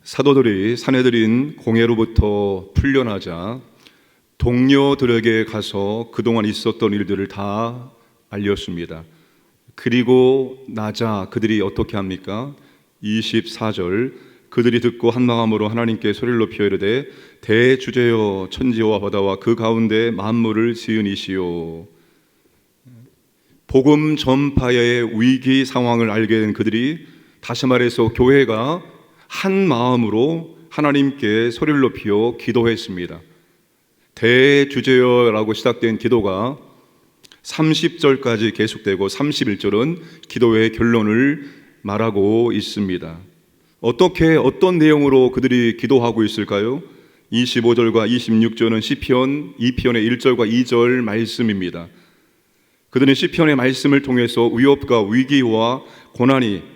사도들이 사내들인 공회로부터 풀려나자 동료들에게 가서 그동안 있었던 일들을 다 알렸습니다. 그리고 나자 그들이 어떻게 합니까? 24절, 그들이 듣고 한 마음으로 하나님께 소리를 높여 이르되 대주제여 천지와 바다와 그 가운데 만물을 지은 이시오. 복음 전파의 위기 상황을 알게 된 그들이, 다시 말해서 교회가 한 마음으로 하나님께 소리를 높여 기도했습니다. 대주제여라고 시작된 기도가 30절까지 계속되고 31절은 기도의 결론을 말하고 있습니다. 어떤 내용으로 그들이 기도하고 있을까요? 25절과 26절은 시편 2편의 1절과 2절 말씀입니다. 그들은 시편의 말씀을 통해서 위협과 위기와 고난이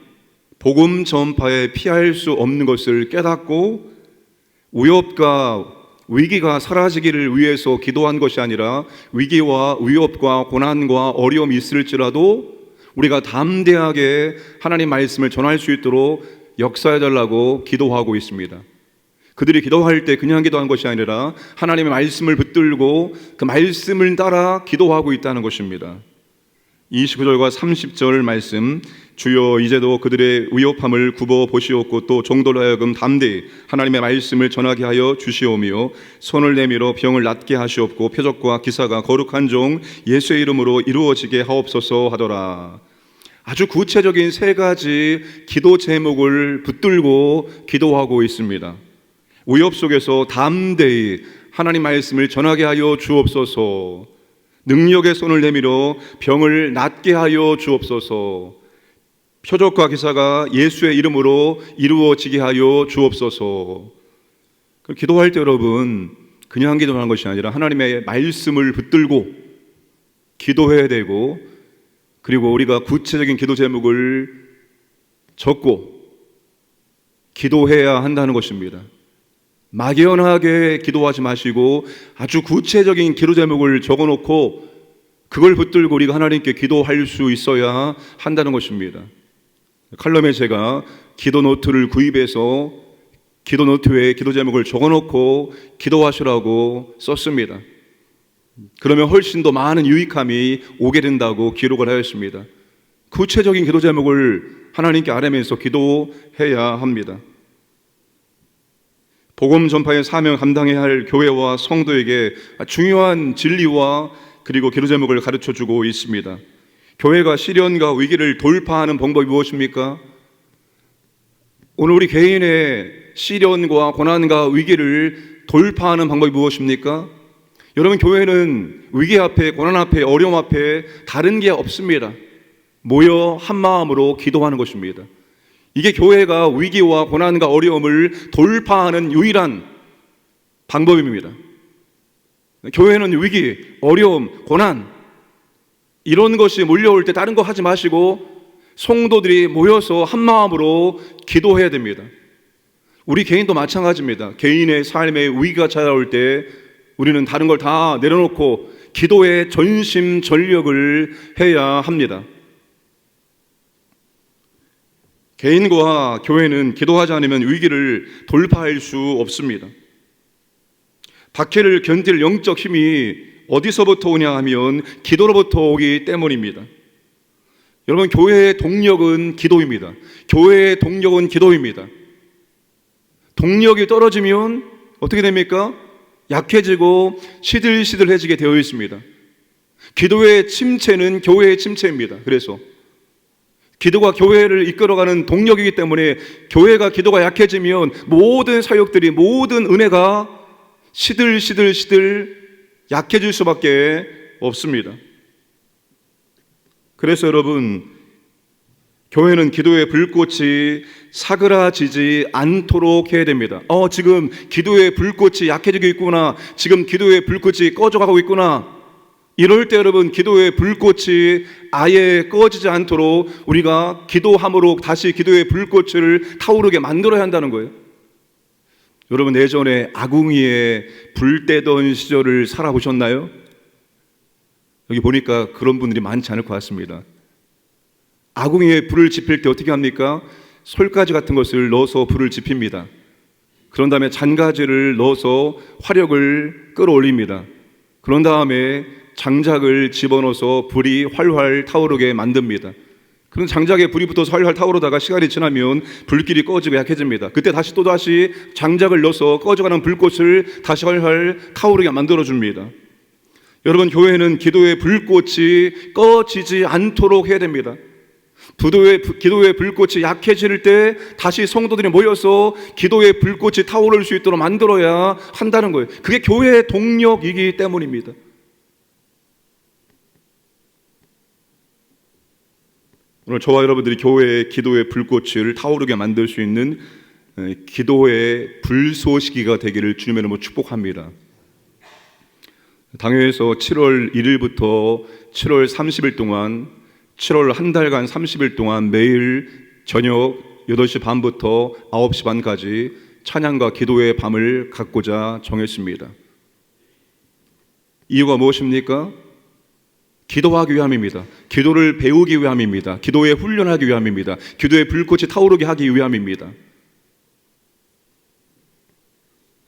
복음 전파에 피할 수 없는 것을 깨닫고 위협과 위기가 사라지기를 위해서 기도한 것이 아니라 위기와 위협과 고난과 어려움이 있을지라도 우리가 담대하게 하나님 말씀을 전할 수 있도록 역사해달라고 기도하고 있습니다. 그들이 기도할 때 그냥 기도한 것이 아니라 하나님의 말씀을 붙들고 그 말씀을 따라 기도하고 있다는 것입니다. 29절과 30절 말씀, 주여 이제도 그들의 위협함을 굽어 보시옵고 또 종들로 하여금 담대히 하나님의 말씀을 전하게 하여 주시오며 손을 내밀어 병을 낫게 하시옵고 표적과 기사가 거룩한 종 예수의 이름으로 이루어지게 하옵소서 하더라. 아주 구체적인 세 가지 기도 제목을 붙들고 기도하고 있습니다. 위협 속에서 담대히 하나님 말씀을 전하게 하여 주옵소서, 능력의 손을 내밀어 병을 낫게 하여 주옵소서, 표적과 기사가 예수의 이름으로 이루어지게 하여 주옵소서. 기도할 때 여러분 그냥 기도하는 것이 아니라 하나님의 말씀을 붙들고 기도해야 되고, 그리고 우리가 구체적인 기도 제목을 적고 기도해야 한다는 것입니다. 막연하게 기도하지 마시고 아주 구체적인 기도 제목을 적어놓고 그걸 붙들고 우리가 하나님께 기도할 수 있어야 한다는 것입니다. 칼럼에 제가 기도 노트를 구입해서 기도 노트에 기도 제목을 적어놓고 기도하시라고 썼습니다. 그러면 훨씬 더 많은 유익함이 오게 된다고 기록을 하였습니다. 구체적인 기도 제목을 하나님께 아뢰면서 기도해야 합니다. 복음 전파의 사명 감당해야 할 교회와 성도에게 중요한 진리와 그리고 기도 제목을 가르쳐주고 있습니다. 교회가 시련과 위기를 돌파하는 방법이 무엇입니까? 오늘 우리 개인의 시련과 고난과 위기를 돌파하는 방법이 무엇입니까? 여러분, 교회는 위기 앞에, 고난 앞에, 어려움 앞에 다른 게 없습니다. 모여 한 마음으로 기도하는 것입니다. 이게 교회가 위기와 고난과 어려움을 돌파하는 유일한 방법입니다. 교회는 위기, 어려움, 고난 이런 것이 몰려올 때 다른 거 하지 마시고 성도들이 모여서 한 마음으로 기도해야 됩니다. 우리 개인도 마찬가지입니다. 개인의 삶에 위기가 찾아올 때 우리는 다른 걸 다 내려놓고 기도에 전심전력을 해야 합니다. 개인과 교회는 기도하지 않으면 위기를 돌파할 수 없습니다. 박해를 견딜 영적 힘이 어디서부터 오냐 하면 기도로부터 오기 때문입니다. 여러분, 교회의 동력은 기도입니다. 교회의 동력은 기도입니다. 동력이 떨어지면 어떻게 됩니까? 약해지고 시들시들해지게 되어 있습니다. 기도의 침체는 교회의 침체입니다. 그래서 기도가 교회를 이끌어가는 동력이기 때문에 교회가 기도가 약해지면 모든 사역들이, 모든 은혜가 시들 약해질 수밖에 없습니다. 그래서 여러분, 교회는 기도의 불꽃이 사그라지지 않도록 해야 됩니다. 지금 기도의 불꽃이 약해지고 있구나, 지금 기도의 불꽃이 꺼져가고 있구나, 이럴 때 여러분, 기도의 불꽃이 아예 꺼지지 않도록 우리가 기도함으로 다시 기도의 불꽃을 타오르게 만들어야 한다는 거예요. 여러분, 예전에 아궁이에 불 떼던 시절을 살아보셨나요? 여기 보니까 그런 분들이 많지 않을 것 같습니다. 아궁이에 불을 지필 때 어떻게 합니까? 솔가지 같은 것을 넣어서 불을 지핍니다. 그런 다음에 잔가지를 넣어서 화력을 끌어올립니다. 그런 다음에 장작을 집어넣어서 불이 활활 타오르게 만듭니다. 그런 장작에 불이 붙어서 활활 타오르다가 시간이 지나면 불길이 꺼지고 약해집니다. 그때 또다시 장작을 넣어서 꺼져가는 불꽃을 다시 활활 타오르게 만들어줍니다. 여러분, 교회는 기도의 불꽃이 꺼지지 않도록 해야 됩니다. 기도의 불꽃이 약해질 때 다시 성도들이 모여서 기도의 불꽃이 타오를 수 있도록 만들어야 한다는 거예요. 그게 교회의 동력이기 때문입니다. 오늘 저와 여러분들이 교회의 기도의 불꽃을 타오르게 만들 수 있는 기도의 불쏘시기가 되기를 주님의 이름으로 축복합니다. 당회에서 7월 1일부터 7월 30일 동안 7월 한 달간 30일 동안 매일 저녁 8시 반부터 9시 반까지 찬양과 기도의 밤을 갖고자 정했습니다. 이유가 무엇입니까? 기도하기 위함입니다. 기도를 배우기 위함입니다. 기도에 훈련하기 위함입니다. 기도의 불꽃이 타오르게 하기 위함입니다.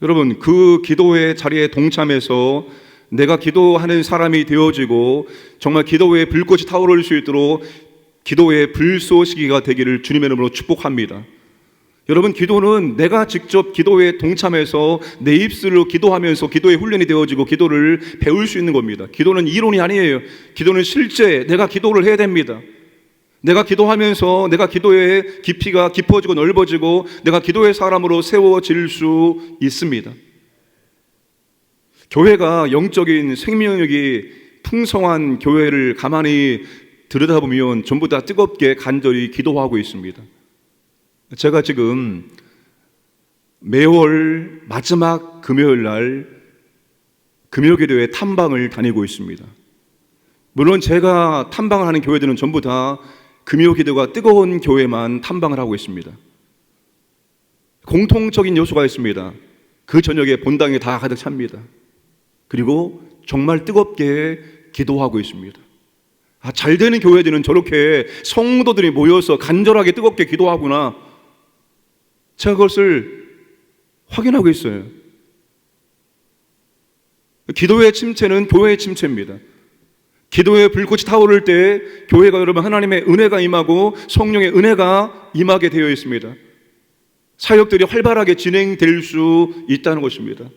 여러분, 그 기도의 자리에 동참해서 내가 기도하는 사람이 되어지고 정말 기도의 불꽃이 타오를 수 있도록 기도의 불쏘시기가 되기를 주님의 이름으로 축복합니다. 여러분, 기도는 내가 직접 기도에 동참해서 내 입술로 기도하면서 기도의 훈련이 되어지고 기도를 배울 수 있는 겁니다. 기도는 이론이 아니에요. 기도는 실제 내가 기도를 해야 됩니다. 내가 기도하면서 내가 기도의 깊이가 깊어지고 넓어지고 내가 기도의 사람으로 세워질 수 있습니다. 교회가 영적인 생명력이 풍성한 교회를 가만히 들여다보면 전부 다 뜨겁게 간절히 기도하고 있습니다. 제가 지금 매월 마지막 금요일 날 금요기도회 탐방을 다니고 있습니다. 물론 제가 탐방을 하는 교회들은 전부 다 금요기도가 뜨거운 교회만 탐방을 하고 있습니다. 공통적인 요소가 있습니다. 그 저녁에 본당이 다 가득 찹니다. 그리고 정말 뜨겁게 기도하고 있습니다. 잘 되는 교회들은 저렇게 성도들이 모여서 간절하게 뜨겁게 기도하구나. 제가 그것을 확인하고 있어요. 기도의 침체는 교회의 침체입니다. 기도의 불꽃이 타오를 때 교회가 여러분 하나님의 은혜가 임하고 성령의 은혜가 임하게 되어 있습니다. 사역들이 활발하게 진행될 수 있다는 것입니다.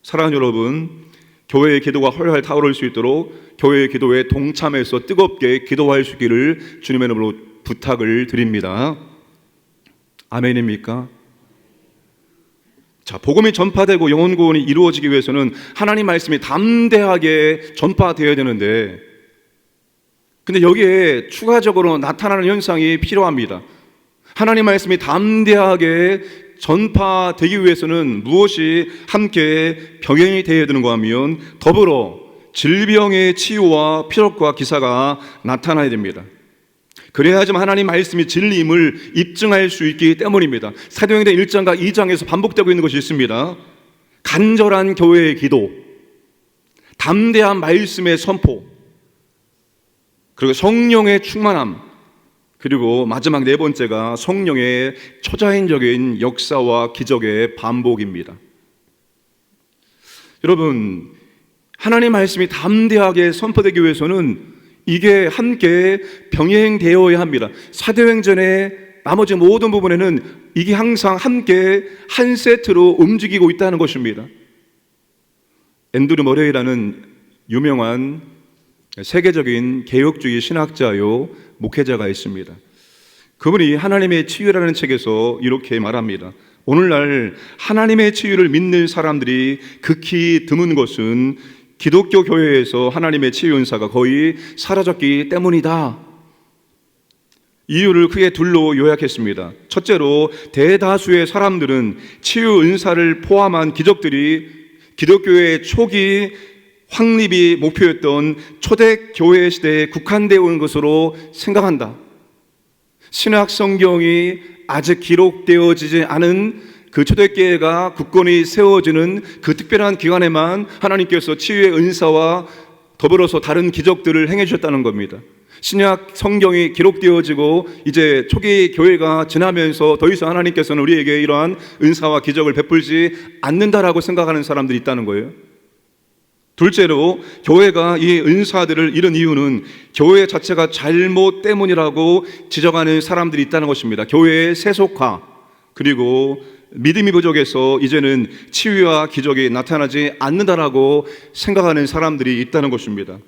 사랑하는 여러분, 교회의 기도가 활활 타오를 수 있도록 교회의 기도에 동참해서 뜨겁게 기도할 수 있기를 주님의 이름으로 부탁을 드립니다. 아멘입니까? 자, 복음이 전파되고 영혼 구원이 이루어지기 위해서는 하나님 말씀이 담대하게 전파되어야 되는데, 근데 여기에 추가적으로 나타나는 현상이 필요합니다. 하나님 말씀이 담대하게 전파되기 위해서는 무엇이 함께 병행이 되어야 되는가 하면 더불어 질병의 치유와 피력과 기사가 나타나야 됩니다. 그래야지만 하나님 말씀이 진리임을 입증할 수 있기 때문입니다. 사도행전 1장과 2장에서 반복되고 있는 것이 있습니다. 간절한 교회의 기도, 담대한 말씀의 선포, 그리고 성령의 충만함, 그리고 마지막 네 번째가 성령의 초자연적인 역사와 기적의 반복입니다. 여러분, 하나님 말씀이 담대하게 선포되기 위해서는 이게 함께 병행되어야 합니다. 사도행전의 나머지 모든 부분에는 이게 항상 함께 한 세트로 움직이고 있다는 것입니다. 앤드류 머레이라는 유명한 세계적인 개혁주의 신학자요 목회자가 있습니다. 그분이 하나님의 치유라는 책에서 이렇게 말합니다. 오늘날 하나님의 치유를 믿는 사람들이 극히 드문 것은 기독교 교회에서 하나님의 치유 은사가 거의 사라졌기 때문이다. 이유를 크게 둘로 요약했습니다. 첫째로, 대다수의 사람들은 치유 은사를 포함한 기적들이 기독교의 초기 확립이 목표였던 초대교회 시대에 국한되어 온 것으로 생각한다. 신약 성경이 아직 기록되어지지 않은 그 초대교회가 굳건히 세워지는 그 특별한 기간에만 하나님께서 치유의 은사와 더불어서 다른 기적들을 행해 주셨다는 겁니다. 신약 성경이 기록되어지고 이제 초기 교회가 지나면서 더 이상 하나님께서는 우리에게 이러한 은사와 기적을 베풀지 않는다라고 생각하는 사람들이 있다는 거예요. 둘째로 교회가 이 은사들을 잃은 이유는 교회 자체가 잘못 때문이라고 지적하는 사람들이 있다는 것입니다. 교회의 세속화, 그리고 믿음이 부족해서 이제는 치유와 기적이 나타나지 않는다라고 생각하는 사람들이 있다는 것입니다.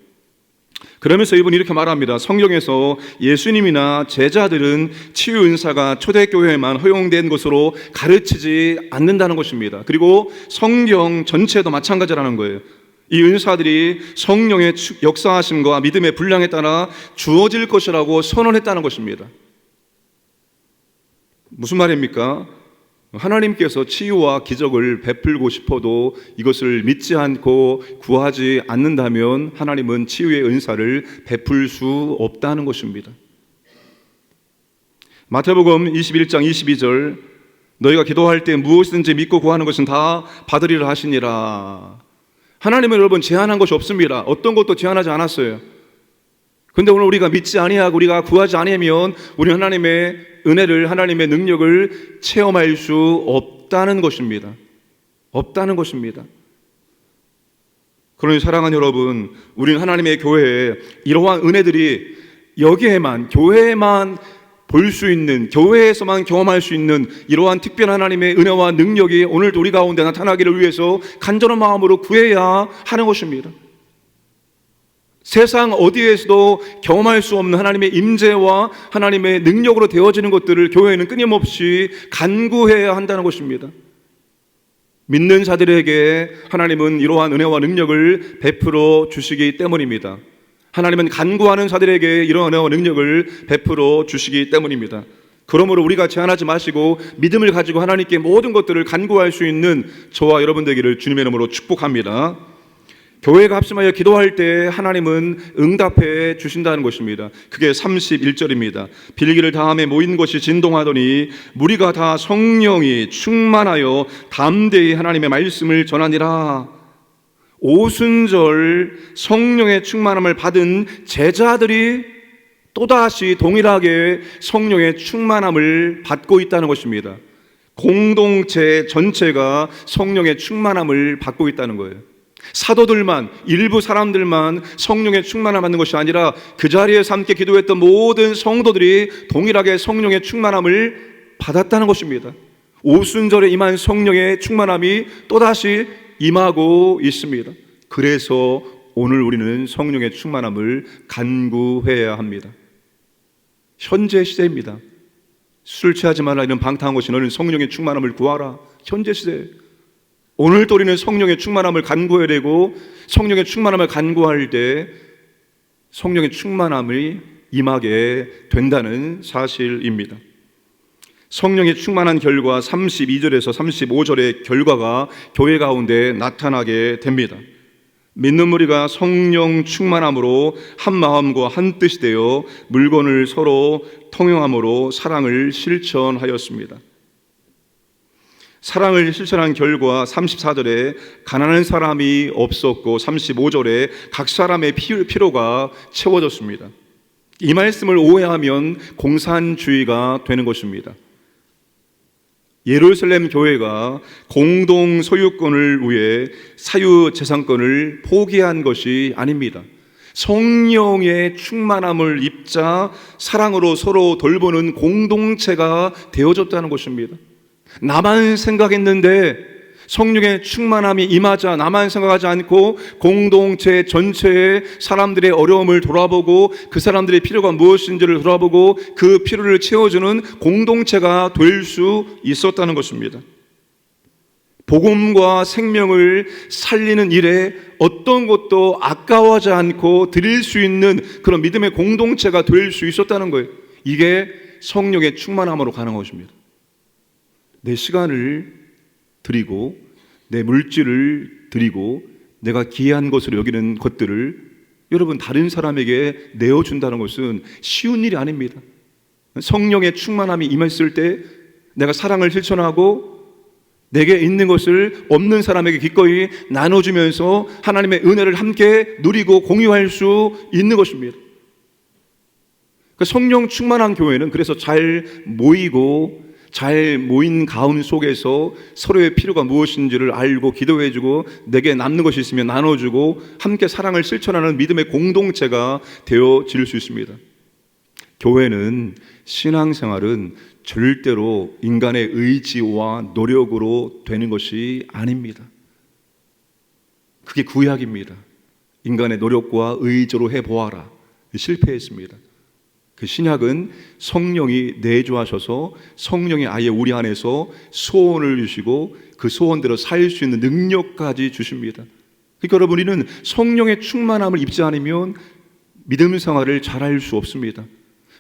그러면서 이분이 이렇게 말합니다. 성경에서 예수님이나 제자들은 치유 은사가 초대교회에만 허용된 것으로 가르치지 않는다는 것입니다. 그리고 성경 전체도 마찬가지라는 거예요. 이 은사들이 성령의 역사하심과 믿음의 분량에 따라 주어질 것이라고 선언했다는 것입니다. 무슨 말입니까? 하나님께서 치유와 기적을 베풀고 싶어도 이것을 믿지 않고 구하지 않는다면 하나님은 치유의 은사를 베풀 수 없다는 것입니다. 마태복음 21장 22절, 너희가 기도할 때 무엇이든지 믿고 구하는 것은 다 받으리라 하시니라. 하나님은 여러분 제한한 것이 없습니다. 어떤 것도 제한하지 않았어요. 근데 오늘 우리가 믿지 아니하고 우리가 구하지 아니하면 우리 하나님의 은혜를, 하나님의 능력을 체험할 수 없다는 것입니다. 없다는 것입니다. 그러니 사랑하는 여러분, 우리는 하나님의 교회에 이러한 은혜들이 여기에만, 교회에만 볼 수 있는, 교회에서만 경험할 수 있는 이러한 특별한 하나님의 은혜와 능력이 오늘도 우리 가운데 나타나기를 위해서 간절한 마음으로 구해야 하는 것입니다. 세상 어디에서도 경험할 수 없는 하나님의 임재와 하나님의 능력으로 되어지는 것들을 교회는 끊임없이 간구해야 한다는 것입니다. 믿는 자들에게 하나님은 이러한 은혜와 능력을 베풀어 주시기 때문입니다. 하나님은 간구하는 자들에게 이러한 은혜와 능력을 베풀어 주시기 때문입니다. 그러므로 우리가 제한하지 마시고 믿음을 가지고 하나님께 모든 것들을 간구할 수 있는 저와 여러분 되기를 주님의 이름으로 축복합니다. 교회가 합심하여 기도할 때 하나님은 응답해 주신다는 것입니다. 그게 31절입니다. 빌기를 다함에 모인 것이 진동하더니 무리가 다 성령이 충만하여 담대히 하나님의 말씀을 전하니라. 오순절 성령의 충만함을 받은 제자들이 또다시 동일하게 성령의 충만함을 받고 있다는 것입니다. 공동체 전체가 성령의 충만함을 받고 있다는 거예요. 사도들만, 일부 사람들만 성령의 충만함을 받는 것이 아니라 그 자리에서 함께 기도했던 모든 성도들이 동일하게 성령의 충만함을 받았다는 것입니다. 오순절에 임한 성령의 충만함이 또다시 임하고 있습니다. 그래서 오늘 우리는 성령의 충만함을 간구해야 합니다. 현재 시대입니다. 술 취하지 말라 이런 방탕한 것이 너는 성령의 충만함을 구하라. 현재 시대. 오늘도 우리는 성령의 충만함을 간구해야 되고 성령의 충만함을 간구할 때 성령의 충만함이 임하게 된다는 사실입니다. 성령의 충만한 결과 32절에서 35절의 결과가 교회 가운데 나타나게 됩니다. 믿는 무리가 성령 충만함으로 한 마음과 한 뜻이 되어 물건을 서로 통용함으로 사랑을 실천하였습니다. 사랑을 실천한 결과 34절에 가난한 사람이 없었고 35절에 각 사람의 필요가 채워졌습니다. 이 말씀을 오해하면 공산주의가 되는 것입니다. 예루살렘 교회가 공동 소유권을 위해 사유재산권을 포기한 것이 아닙니다. 성령의 충만함을 입자 사랑으로 서로 돌보는 공동체가 되어졌다는 것입니다. 나만 생각했는데 성령의 충만함이 임하자 나만 생각하지 않고 공동체 전체의 사람들의 어려움을 돌아보고 그 사람들의 필요가 무엇인지를 돌아보고 그 필요를 채워주는 공동체가 될 수 있었다는 것입니다. 복음과 생명을 살리는 일에 어떤 것도 아까워하지 않고 드릴 수 있는 그런 믿음의 공동체가 될 수 있었다는 거예요. 이게 성령의 충만함으로 가능한 것입니다. 내 시간을 드리고 내 물질을 드리고 내가 귀한 것으로 여기는 것들을 여러분 다른 사람에게 내어준다는 것은 쉬운 일이 아닙니다. 성령의 충만함이 임했을 때 내가 사랑을 실천하고 내게 있는 것을 없는 사람에게 기꺼이 나눠주면서 하나님의 은혜를 함께 누리고 공유할 수 있는 것입니다. 성령 충만한 교회는 그래서 잘 모이고 잘 모인 가운 속에서 서로의 필요가 무엇인지를 알고 기도해주고 내게 남는 것이 있으면 나눠주고 함께 사랑을 실천하는 믿음의 공동체가 되어질 수 있습니다. 교회는, 신앙생활은 절대로 인간의 의지와 노력으로 되는 것이 아닙니다. 그게 구약입니다. 인간의 노력과 의지로 해보아라. 실패했습니다. 그 신약은 성령이 내주하셔서 성령이 아예 우리 안에서 소원을 주시고 그 소원대로 살 수 있는 능력까지 주십니다. 그러니까 여러분, 우리는 성령의 충만함을 입지 않으면 믿음 생활을 잘할 수 없습니다.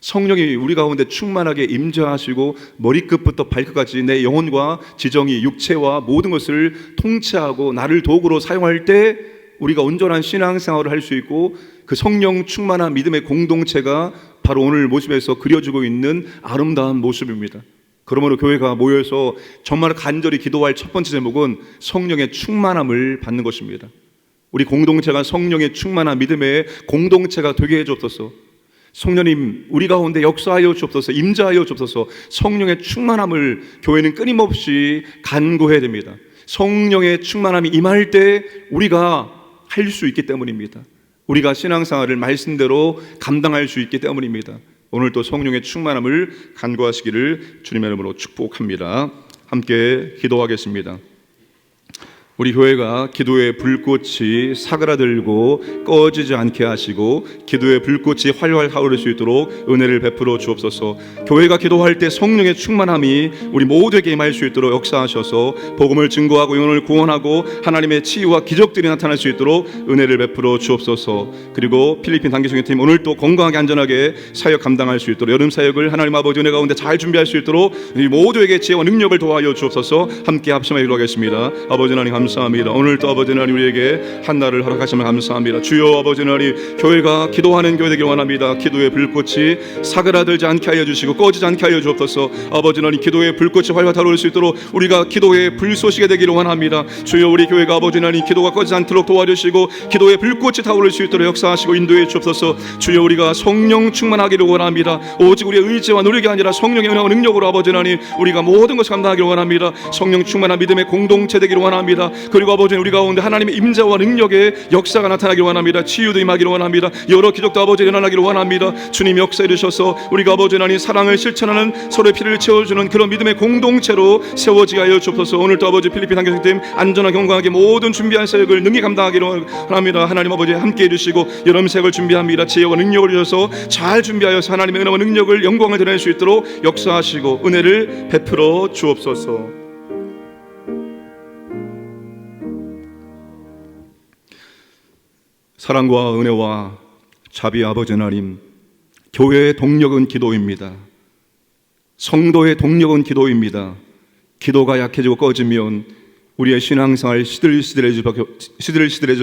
성령이 우리 가운데 충만하게 임재하시고 머리끝부터 발끝까지 내 영혼과 지정이, 육체와 모든 것을 통치하고 나를 도구로 사용할 때 우리가 온전한 신앙생활을 할 수 있고 그 성령 충만한 믿음의 공동체가 바로 오늘 모습에서 그려지고 있는 아름다운 모습입니다. 그러므로 교회가 모여서 정말 간절히 기도할 첫 번째 제목은 성령의 충만함을 받는 것입니다. 우리 공동체가 성령의 충만한 믿음의 공동체가 되게 해 주옵소서. 성령님, 우리 가운데 역사하여 주옵소서. 임재하여 주옵소서. 성령의 충만함을 교회는 끊임없이 간구해야 됩니다. 성령의 충만함이 임할 때 우리가 할 수 있기 때문입니다. 우리가 신앙생활을 말씀대로 감당할 수 있기 때문입니다. 오늘 또 성령의 충만함을 간구하시기를 주님의 이름으로 축복합니다. 함께 기도하겠습니다. 우리 교회가 기도의 불꽃이 사그라들고 꺼지지 않게 하시고 기도의 불꽃이 활활 타오를 수 있도록 은혜를 베풀어 주옵소서. 교회가 기도할 때 성령의 충만함이 우리 모두에게 임할 수 있도록 역사하셔서 복음을 증거하고 영혼을 구원하고 하나님의 치유와 기적들이 나타날 수 있도록 은혜를 베풀어 주옵소서. 그리고 필리핀 단기성교팀 오늘 또 건강하게 안전하게 사역 감당할 수 있도록 여름 사역을 하나님 아버지 은혜 가운데 잘 준비할 수 있도록 우리 모두에게 지혜와 능력을 도와여 주옵소서. 함께 합심하여 기도하겠습니다. 아버지 하나님 감사합니다. 오늘 또 아버지 하나님 우리에게 한 날을 허락하시면 감사합니다. 주여 아버지 하나님, 교회가 기도하는 교회 되길 원합니다. 기도의 불꽃이 사그라들지 않게 하여 주시고 꺼지지 않게 하여 주옵소서. 아버지 하나님, 기도의 불꽃이 활활 타오를 수 있도록 우리가 기도의 불쏘시개 되기를 원합니다. 주여 우리 교회가 아버지 하나님 기도가 꺼지지 않도록 도와주시고 기도의 불꽃이 타오를 수 있도록 역사하시고 인도해 주옵소서. 주여 우리가 성령 충만하기를 원합니다. 오직 우리의 의지와 노력이 아니라 성령의 은혜와 능력으로 아버지 하나님 우리가 모든 것을 감당하기를 원합니다. 성령 충만한 믿음의 공동체 되기를 원합니다. 그리고 아버지 우리 가운데 하나님의 임재와 능력의 역사가 나타나기를 원합니다. 치유도 임하기를 원합니다. 여러 기적도 아버지 일어나기를 원합니다. 주님 역사해 주셔서 우리가 아버지 하나님 사랑을 실천하는 서로의 피를 채워주는 그런 믿음의 공동체로 세워지게 하여 주옵소서. 오늘도 아버지 필리핀 한교팀 안전하게 건강하게 모든 준비한 사역을 능히 감당하기를 원합니다. 하나님 아버지 함께해 주시고 여름 사역을 준비합니다. 지혜와 능력을 주셔서 잘 준비하여서 하나님의 은혜와 능력을 영광을 드러낼 수 있도록 역사하시고 은혜를 베풀어 주옵소서. 사랑과 은혜와 자비 아버지 하나님, 교회의 동력은 기도입니다. 성도의 동력은 기도입니다. 기도가 약해지고 꺼지면 우리의 신앙생활 시들시들해질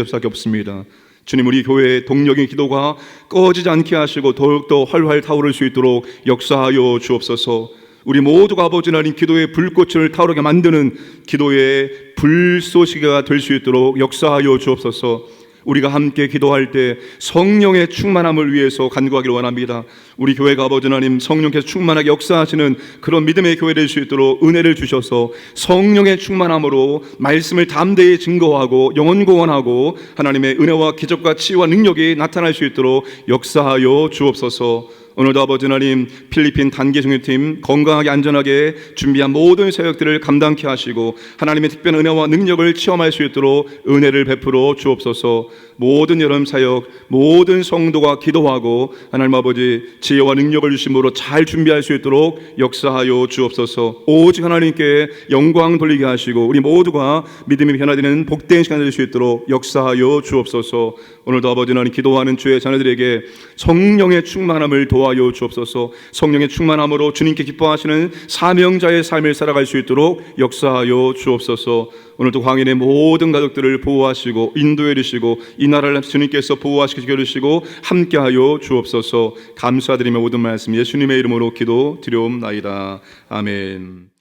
수밖에 없습니다. 주님, 우리 교회의 동력인 기도가 꺼지지 않게 하시고 더욱더 활활 타오를 수 있도록 역사하여 주옵소서. 우리 모두가 아버지 하나님 기도의 불꽃을 타오르게 만드는 기도의 불쏘시개가 될 수 있도록 역사하여 주옵소서. 우리가 함께 기도할 때 성령의 충만함을 위해서 간구하기를 원합니다. 우리 교회가 아버지 하나님 성령께서 충만하게 역사하시는 그런 믿음의 교회 될 수 있도록 은혜를 주셔서 성령의 충만함으로 말씀을 담대히 증거하고 영혼 구원하고 하나님의 은혜와 기적과 치유와 능력이 나타날 수 있도록 역사하여 주옵소서. 오늘도 아버지 하나님 필리핀 단기 성교팀 건강하게 안전하게 준비한 모든 사역들을 감당케 하시고 하나님의 특별한 은혜와 능력을 체험할 수 있도록 은혜를 베풀어 주옵소서. 모든 여름 사역 모든 성도가 기도하고 하나님 아버지 지혜와 능력을 주심으로 잘 준비할 수 있도록 역사하여 주옵소서. 오직 하나님께 영광 돌리게 하시고 우리 모두가 믿음이 변화되는 복된 시간 될 수 있도록 역사하여 주옵소서. 오늘도 아버지 하나님 기도하는 주의 자녀들에게 성령의 충만함을 도와여 주옵소서. 성령의 충만함으로 주님께 기뻐하시는 사명자의 삶을 살아갈 수 있도록 역사하여 주옵소서. 오늘도 광인의 모든 가족들을 보호하시고 인도해 주시고 이 나라를 주님께서 보호하시고 지켜주시고 함께하여 주옵소서. 감사드리며 모든 말씀 예수님의 이름으로 기도 드려옵나이다. 아멘.